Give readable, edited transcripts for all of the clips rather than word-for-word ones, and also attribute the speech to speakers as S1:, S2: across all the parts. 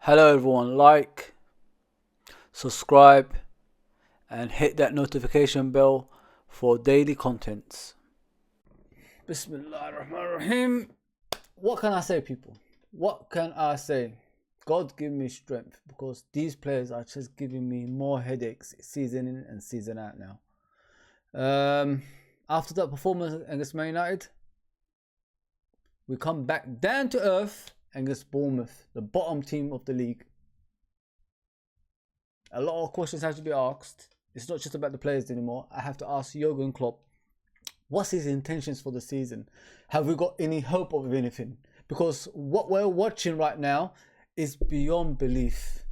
S1: Hello everyone, like, subscribe and hit that notification bell for daily contents. Bismillahirrahmanirrahim. What can I say, people? What can I say? God give me strength, because these players are just giving me more headaches season in and season out now. After that performance against Man United, we come back down to earth against Bournemouth, the bottom team of the league. A lot of questions have to be asked. It's not just about the players anymore. I have to ask Jurgen Klopp, what's his intentions for the season? Have we got any hope of anything? Because what we're watching right now is beyond belief.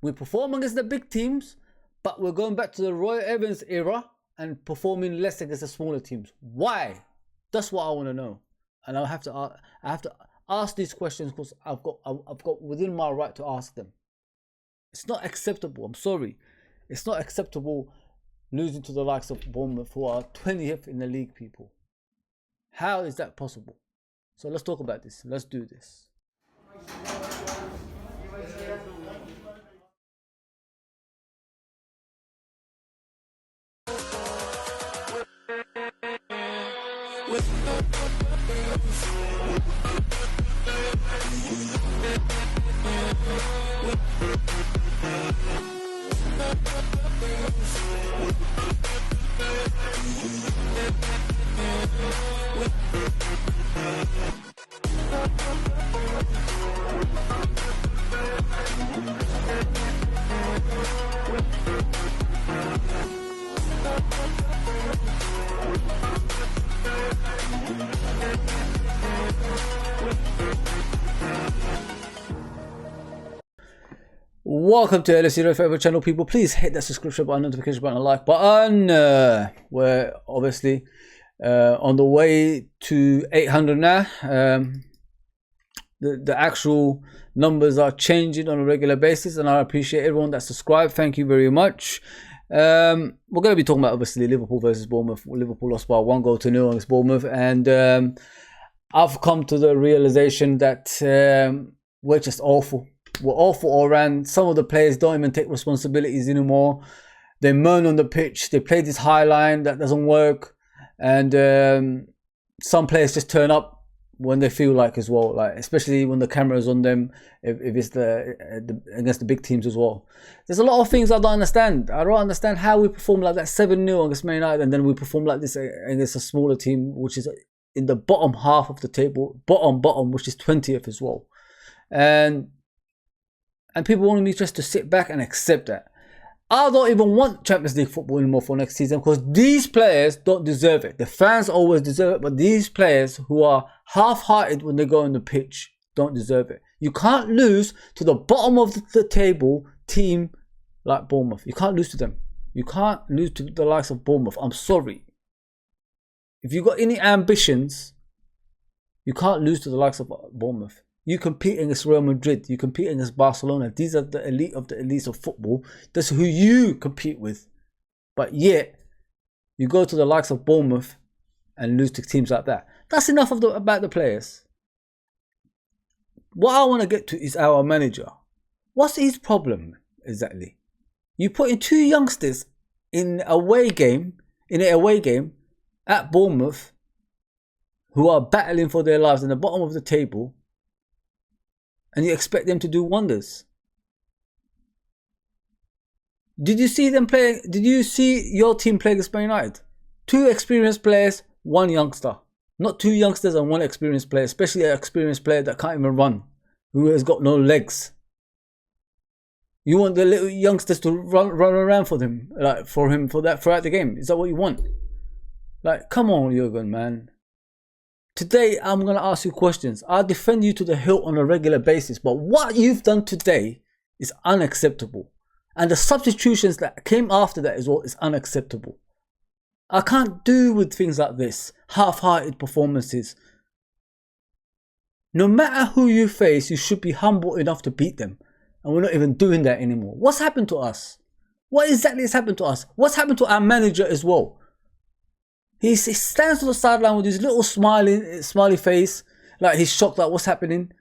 S1: We perform against the big teams, but we're going back to the Roy Evans era and performing less against the smaller teams. Why? That's what I want to know. And I have to ask these questions because I've got within my right to ask them. It's not acceptable. I'm sorry. It's not acceptable losing to the likes of Bournemouth, who are 20th in the league, people. How is that possible? So let's talk about this. Let's do this. Welcome to LFC Red Forever channel, people. Please hit that subscription button, notification button, and like button. We're obviously on the way to 800 now. The actual numbers are changing on a regular basis, and I appreciate everyone that subscribed. Thank you very much. We're going to be talking about obviously Liverpool versus Bournemouth. Liverpool lost by 1-0 against Bournemouth, and I've come to the realization that we're just awful. We're awful all around. Some of the players don't even take responsibilities anymore. They moan on the pitch. They play this high line that doesn't work, and some players just turn up when they feel like as well. Like especially when the camera is on them, if it's against the big teams as well. There's a lot of things I don't understand. I don't understand how we perform like that 7-0 against Man United, and then we perform like this against a smaller team, which is in the bottom half of the table, bottom, which is 20th as well, and people want me just to sit back and accept that. I don't even want Champions League football anymore for next season, because these players don't deserve it. The fans always deserve it, but these players who are half-hearted when they go on the pitch don't deserve it. You can't lose to the bottom of the table team like Bournemouth. You can't lose to them. You can't lose to the likes of Bournemouth. I'm sorry. If you've got any ambitions, you can't lose to the likes of Bournemouth. You compete against Real Madrid. You compete against Barcelona. These are the elite of the elites of football. That's who you compete with. But yet, you go to the likes of Bournemouth and lose to teams like that. That's enough about the players. What I want to get to is our manager. What's his problem exactly? You put in two youngsters in an away game at Bournemouth, who are battling for their lives in the bottom of the table, and you expect them to do wonders. Did you see them play? Did you see your team play against Man United? Two experienced players, one youngster. Not two youngsters and one experienced player, especially an experienced player that can't even run, who has got no legs. You want the little youngsters to run around for them, like for that throughout the game? Is that what you want? Like, come on, Jurgen, man. Today, I'm going to ask you questions. I'll defend you to the hilt on a regular basis. But what you've done today is unacceptable. And the substitutions that came after that as well is unacceptable. I can't do with things like this. Half-hearted performances. No matter who you face, you should be humble enough to beat them. And we're not even doing that anymore. What's happened to us? What exactly has happened to us? What's happened to our manager as well? He stands on the sideline with his little smiley face, like he's shocked at what's happening.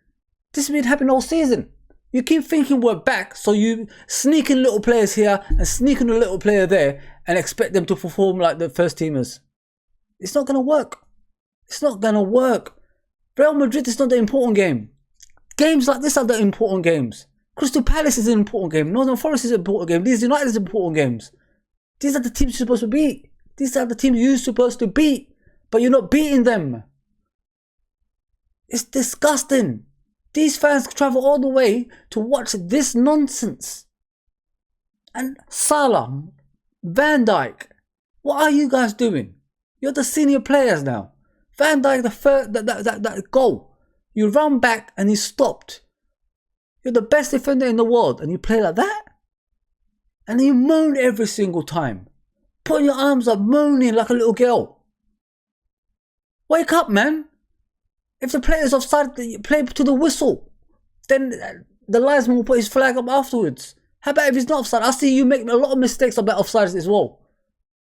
S1: This has been happening all season. You keep thinking we're back, so you sneak in little players here and sneak in a little player there and expect them to perform like the first teamers. It's not going to work. It's not going to work. Real Madrid is not the important game. Games like this are the important games. Crystal Palace is an important game. Northern Forest is an important game. Leeds United is important games. These are the teams you're supposed to beat. These are the teams you're supposed to beat. But you're not beating them. It's disgusting. These fans travel all the way to watch this nonsense. And Salah, Van Dijk, what are you guys doing? You're the senior players now. Van Dijk, the first, that goal. You run back and he stopped. You're the best defender in the world and you play like that? And you moan every single time. Putting your arms up, moaning like a little girl. Wake up, man. If the player's offside, play to the whistle. Then the linesman will put his flag up afterwards. How about if he's not offside? I see you make a lot of mistakes about offsides as well.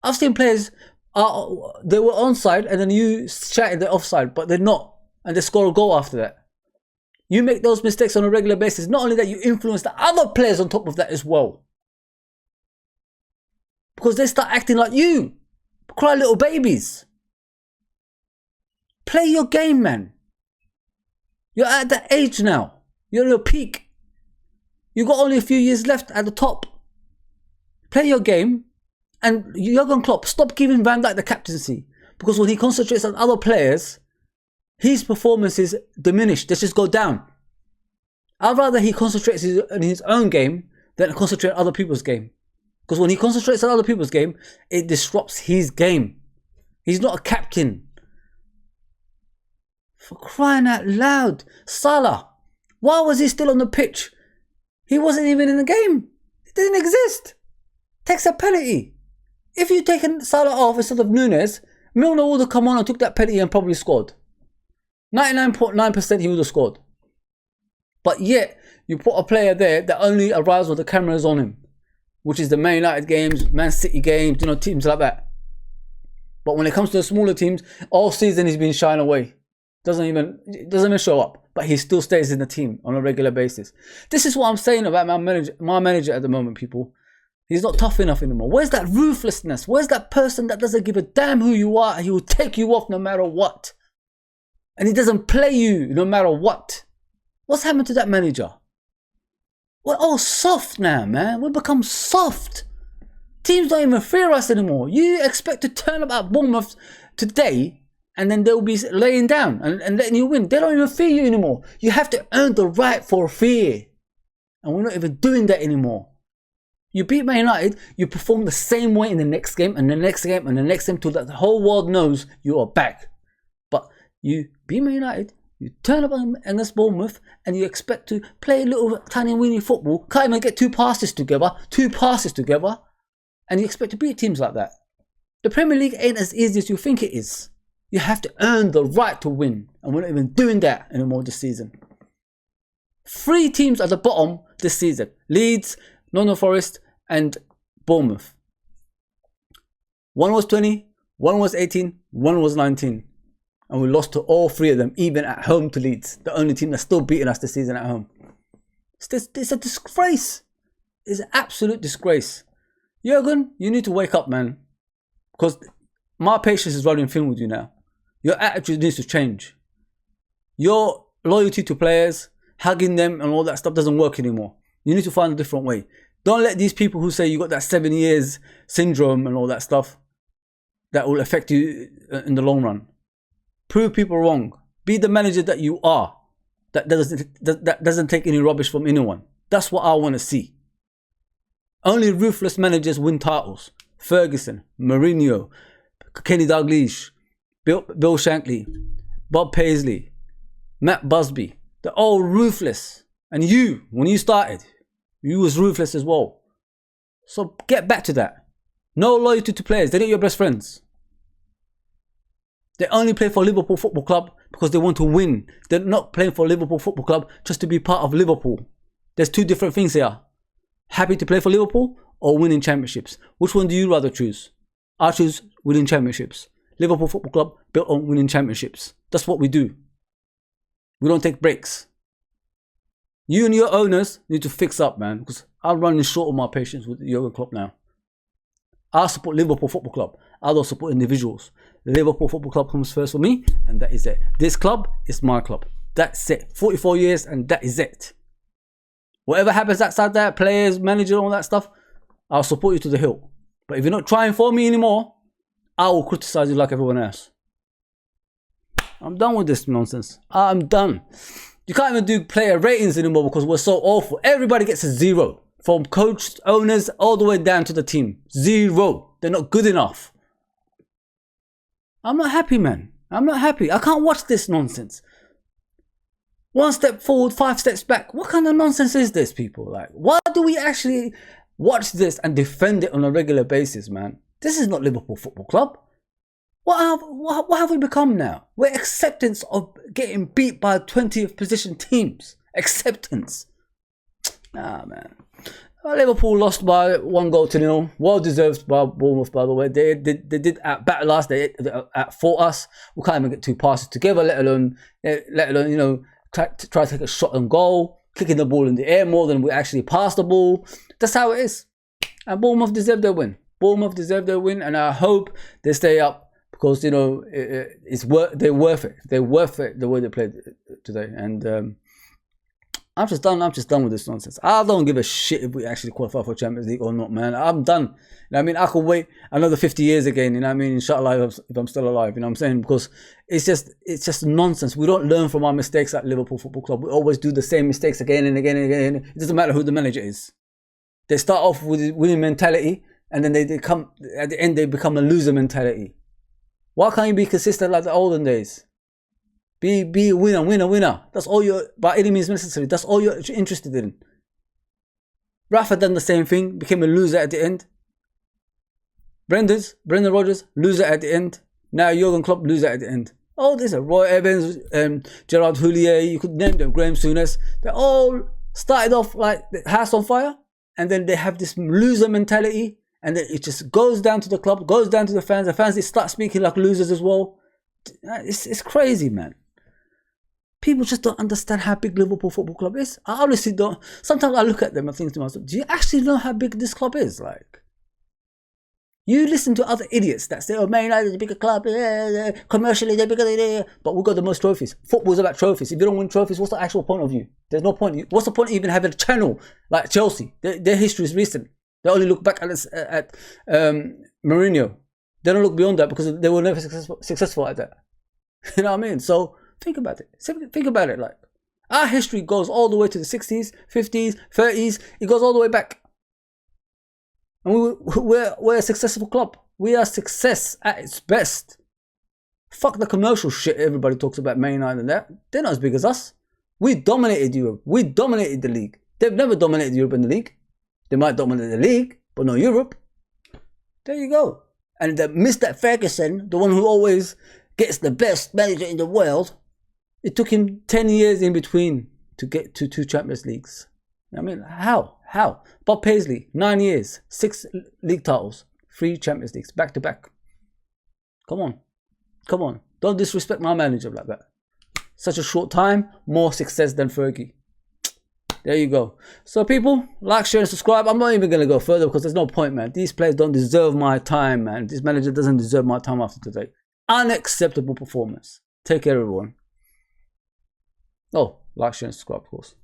S1: I've seen players, they were onside and then you shouted they're offside, but they're not. And they score a goal after that. You make those mistakes on a regular basis. Not only that, you influence the other players on top of that as well. Because they start acting like you. Cry little babies. Play your game, man. You're at that age now. You're at your peak. You've got only a few years left at the top. Play your game. And Jurgen Klopp, stop giving Van Dijk the captaincy. Because when he concentrates on other players, his performance is diminished. They just go down. I'd rather he concentrates on his own game than concentrate on other people's game. Because when he concentrates on other people's game, it disrupts his game. He's not a captain. For crying out loud. Salah, why was he still on the pitch? He wasn't even in the game. It didn't exist. Takes a penalty. If you'd taken Salah off instead of Nunes, Milner would have come on and took that penalty and probably scored. 99.9% he would have scored. But yet, you put a player there that only arrives when the camera is on him. Which is the Man United games, Man City games, teams like that. But when it comes to the smaller teams, all season he's been shying away. Doesn't even show up. But he still stays in the team on a regular basis. This is what I'm saying about my manager at the moment, people. He's not tough enough anymore. Where's that ruthlessness? Where's that person that doesn't give a damn who you are? He will take you off no matter what. And he doesn't play you no matter what. What's happened to that manager? We're all soft now, man. We've become soft. Teams don't even fear us anymore. You expect to turn up at Bournemouth today and then they'll be laying down and letting you win. They don't even fear you anymore. You have to earn the right for fear. And we're not even doing that anymore. You beat Man United, you perform the same way in the next game and the next game and the next game till the whole world knows you are back. But you beat Man United, you turn up against Bournemouth and you expect to play a little tiny weeny football, can't even get two passes together, and you expect to beat teams like that. The Premier League ain't as easy as you think it is. You have to earn the right to win, and we're not even doing that anymore this season. 3 teams at the bottom this season: Leeds, Nottingham Forest and Bournemouth. One was 20, one was 18, one was 19. And we lost to all 3 of them, even at home to Leeds. The only team that's still beating us this season at home. It's a disgrace. It's an absolute disgrace. Jurgen, you need to wake up, man. Because my patience is running thin with you now. Your attitude needs to change. Your loyalty to players, hugging them and all that stuff doesn't work anymore. You need to find a different way. Don't let these people who say you got that 7 years syndrome and all that stuff that will affect you in the long run. Prove people wrong. Be the manager that you are. That doesn't take any rubbish from anyone. That's what I want to see. Only ruthless managers win titles. Ferguson, Mourinho, Kenny Dalglish, Bill Shankly, Bob Paisley, Matt Busby. They're all ruthless. And you, when you started, you was ruthless as well. So get back to that. No loyalty to players. They're not your best friends. They only play for Liverpool Football Club because they want to win. They're not playing for Liverpool Football Club just to be part of Liverpool. There's 2 different things here. Happy to play for Liverpool or winning championships. Which one do you rather choose? I choose winning championships. Liverpool Football Club built on winning championships. That's what we do. We don't take breaks. You and your owners need to fix up, man, because I'm running short of my patience with Jurgen Klopp now. I support Liverpool Football Club. I don't support individuals. Liverpool Football Club comes first for me, and that is it. This club is my club. That's it. 44 years, and that is it. Whatever happens outside that, players, manager, all that stuff, I'll support you to the hill. But if you're not trying for me anymore, I will criticize you like everyone else. I'm done with this nonsense. I'm done. You can't even do player ratings anymore because we're so awful. Everybody gets a 0. From coach, owners, all the way down to the team. 0. They're not good enough. I'm not happy, man. I'm not happy. I can't watch this nonsense. 1 step forward, 5 steps back. What kind of nonsense is this, people? Like, why do we actually watch this and defend it on a regular basis, man? This is not Liverpool Football Club. What have we become now? We're acceptance of getting beat by 20th position teams. Acceptance. Ah, man. Liverpool lost by 1-0. Well deserved by Bournemouth, by the way. They did at back last. They fought us. We can't even get 2 passes together, let alone you know, try to take a shot on goal, kicking the ball in the air more than we actually passed the ball. That's how it is. And Bournemouth deserved their win. Bournemouth deserved their win, and I hope they stay up because, you know, they're worth it. They're worth it the way they played today. And I'm just done with this nonsense. I don't give a shit if we actually qualify for Champions League or not, man. I'm done. You know what I mean? I could wait another 50 years again, you know what I mean? Inshallah, if I'm still alive, you know what I'm saying? Because it's just nonsense. We don't learn from our mistakes at Liverpool Football Club. We always do the same mistakes again and again and again. It doesn't matter who the manager is. They start off with a winning mentality, and then they come at the end, they become a loser mentality. Why can't you be consistent like the olden days? Be a winner. That's all you're, by any means necessary. That's all you're interested in. Rafa done the same thing, became a loser at the end. Brendan Rodgers, loser at the end. Now Jurgen Klopp, loser at the end. Oh, there's a Roy Evans, Gerard Houllier, you could name them, Graham Souness. They all started off like the house on fire, and then they have this loser mentality, and then it just goes down to the club, goes down to the fans. The fans, they start speaking like losers as well. It's crazy, man. People just don't understand how big Liverpool Football Club is. I honestly don't. Sometimes I look at them and think to myself, do you actually know how big this club is? Like, you listen to other idiots that say, oh, Man United is a bigger club, commercially they're bigger, but we've got the most trophies. Football's about trophies. If you don't win trophies, what's the actual point of you? There's no point. What's the point of even having a channel like Chelsea? Their history is recent. They only look back at Mourinho. They don't look beyond that because they were never successful at that. You know what I mean? So think about it. Think about it. Like, our history goes all the way to the 60s, 50s, 30s. It goes all the way back. And we're a successful club. We are success at its best. Fuck the commercial shit everybody talks about, Man United and that. They're not as big as us. We dominated Europe. We dominated the league. They've never dominated Europe in the league. They might dominate the league, but not Europe. There you go. And Mr. Ferguson, the one who always gets the best manager in the world, it took him 10 years in between to get to 2 Champions Leagues. I mean, how? Bob Paisley, 9 years, 6 league titles, 3 Champions Leagues, back to back. Come on. Don't disrespect my manager like that. Such a short time, more success than Fergie. There you go. So people, like, share, and subscribe. I'm not even going to go further because there's no point, man. These players don't deserve my time, man. This manager doesn't deserve my time after today. Unacceptable performance. Take care, everyone. Oh, like, share, and subscribe, of course.